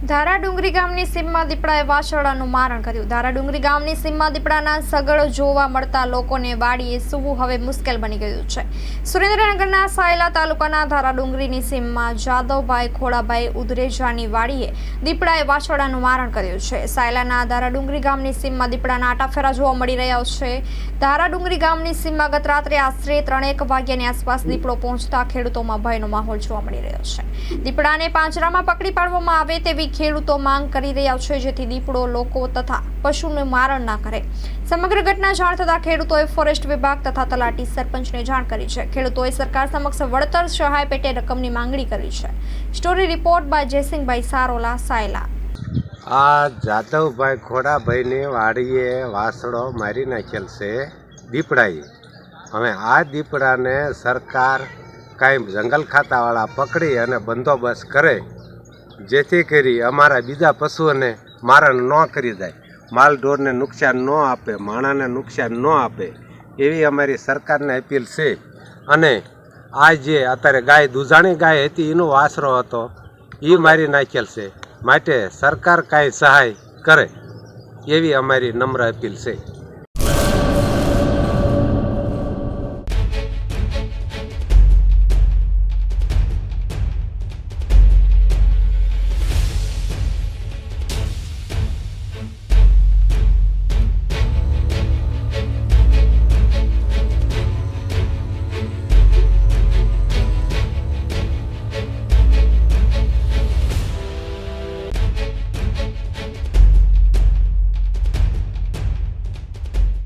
ધારાડુંગરી ગામની સીમમાં દીપડાએ વાછરડાનું મારણ કર્યું। ધારાડુંગરી ગામની સીમમાં દીપડાના સગળ જોવા મળતા લોકોને વાડીએ સૂવું હવે મુશ્કેલ બની ગયું છે। સુરેન્દ્રનગરના સાયલા તાલુકાના ધારાડુંગરીની સીમમાં જાદવભાઈ ખોડાભાઈ ઉદરેજાની વાડીએ દીપડાએ વાછરડાનું મારણ કર્યું છે। સાયલાના ધારાડુંગરી ગામની સીમમાં દીપડાના આટાફેરા જોવા મળી રહ્યા છે। ધારાડુંગરી ગામની સીમમાં ગત રાત્રે આશરે 3:01 વાગ્યાની આસપાસ દીપડો પહોંચતા ખેડૂતોમાં ભયનો માહોલ જોવા મળી રહ્યો છે। દીપડાને પાંજરામાં પકડી પાડવામાં આવે તેવી ખેડૂતો માંગ કરી રહ્યા છે, જેથી દીપડો લોકો તથા પશુનું મારણ ના કરે। સમગ્ર ઘટના જાણ થતા ખેડૂતોએ ફોરેસ્ટ વિભાગ તથા તલાટી સરપંચને જાણ કરી છે। ખેડૂતોએ સરકાર સમક્ષ વળતર સહાય પેટે રકમની માંગણી કરી છે। Story report by જયસિંહભાઈ Sarola, Sayla. આ જાદવભાઈ ખોડાભાઈની વાડીએ વાસળો મારી નાખેલ છે દીપડાએ। હવે આ દીપડાને સરકાર કાંઈ જંગલ ખાતાવાળા પકડી અને બંદોબસ્ત કરે, જેથી કરી અમારા બીજા પશુઓને મારણ ન કરી જાય, માલ ઢોરને નુકસાન ન આપે, માણસને નુકસાન ન આપે, એવી અમારી સરકારને અપીલ છે। અને આ જે અત્યારે ગાય દુધાણી ગાય હતી એનો વાસરો હતો એ મારી નાખેલ છે, માટે સરકાર કાંઈ સહાય કરે એવી અમારી નમ્ર અપીલ છે।